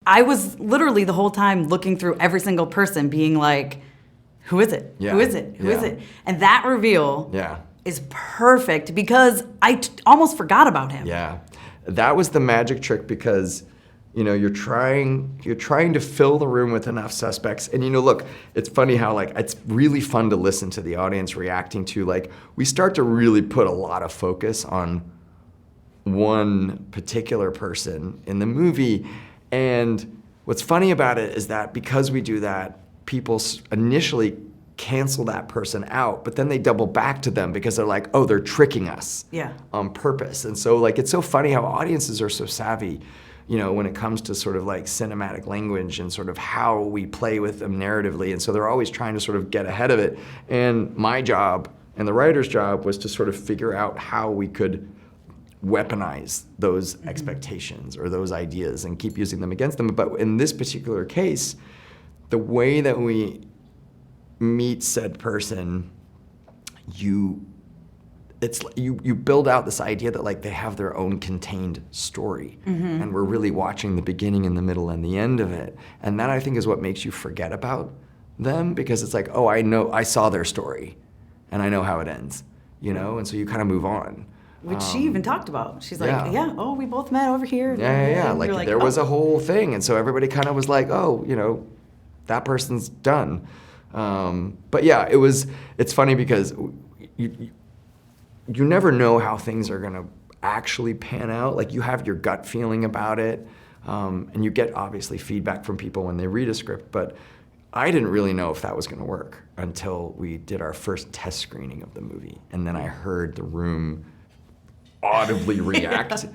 I was literally the whole time looking through every single person being like, who is it? Yeah. Who is it? Who is it? And that reveal Yeah. is perfect because I almost forgot about him. Yeah. That was the magic trick because, you know, you're trying to fill the room with enough suspects. And, you know, look, it's funny how, like, it's really fun to listen to the audience reacting to, like, we start to really put a lot of focus on one particular person in the movie. And what's funny about it is that because we do that, people initially cancel that person out, but then they double back to them because they're like, oh, they're tricking us on purpose. And so, like, it's so funny how audiences are so savvy, you know, when it comes to sort of like cinematic language and sort of how we play with them narratively. And so they're always trying to sort of get ahead of it. And my job and the writer's job was to sort of figure out how we could weaponize those expectations or those ideas and keep using them against them. But in this particular case, the way that we meet said person, you build out this idea that, like, they have their own contained story, and we're really watching the beginning and the middle and the end of it. And that, I think, is what makes you forget about them, because it's like, oh, I saw their story and I know how it ends, you know? And so you kind of move on. Which she even talked about. She's like, yeah. oh, we both met over here. Yeah. Like, there was a whole thing. And so everybody kind of was like, oh, you know, that person's done. But yeah, it's funny because you never know how things are gonna actually pan out. Like, you have your gut feeling about it, and you get obviously feedback from people when they read a script, but I didn't really know if that was gonna work until we did our first test screening of the movie. And then I heard the room audibly react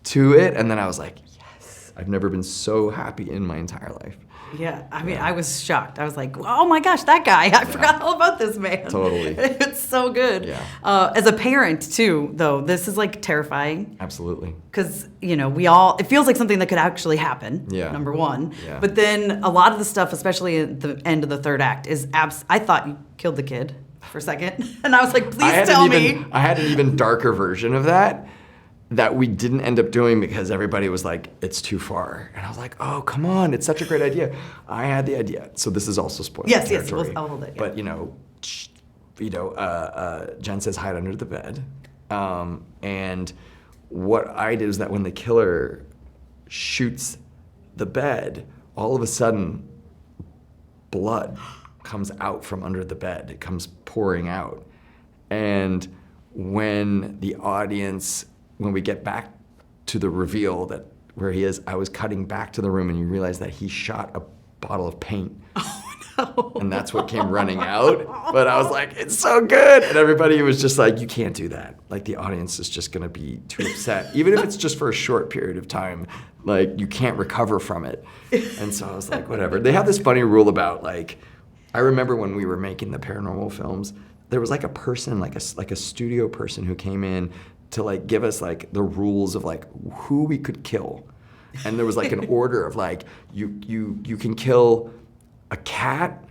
to it, and then I was like, yes, I've never been so happy in my entire life. Yeah, I mean, I was shocked. I was like, oh my gosh, that guy. I forgot all about this man. Totally. It's so good. Yeah. As a parent, too, though, this is, like, terrifying. Absolutely. Because, you know, it feels like something that could actually happen, number one. Yeah. But then a lot of the stuff, especially at the end of the third act, is I thought you killed the kid for a second. And I was like, please tell me. I had an even darker version of that we didn't end up doing because everybody was like, it's too far. And I was like, oh, come on, it's such a great idea. I had the idea. So this is also spoiler territory. Yes, I'll hold it. Yeah. But, Jen says hide under the bed. And what I did is that when the killer shoots the bed, all of a sudden, blood comes out from under the bed. It comes pouring out. And when we get back to the reveal that where he is, I was cutting back to the room and you realize that he shot a bottle of paint. Oh, no. And that's what came running out. But I was like, it's so good. And everybody was just like, you can't do that. Like, the audience is just gonna be too upset. Even if it's just for a short period of time, like, you can't recover from it. And so I was like, whatever. They have this funny rule about, like, I remember when we were making the paranormal films, there was like a person, like a studio person who came in to, like, give us, like, the rules of, like, who we could kill. And there was, like, an order of, like, you can kill a cat,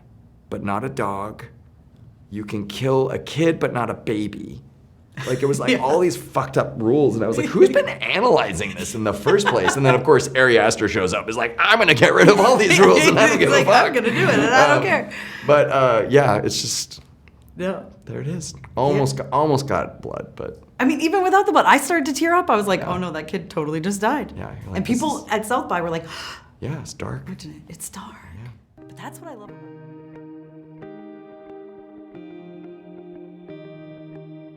but not a dog. You can kill a kid, but not a baby. Like, it was, like, all these fucked up rules. And I was like, who's been analyzing this in the first place? And then, of course, Ari Aster shows up. Is like, I'm going to get rid of all these rules and I don't give a fuck. I'm going to do it and I don't care. But, yeah, it's just... Yeah. There it is. Almost got blood, but... I mean, even without the blood, I started to tear up. I was like, oh no, that kid totally just died. Yeah. Like, and people at South by were like... Yeah, it's dark. It's dark. Yeah. But that's what I love about it.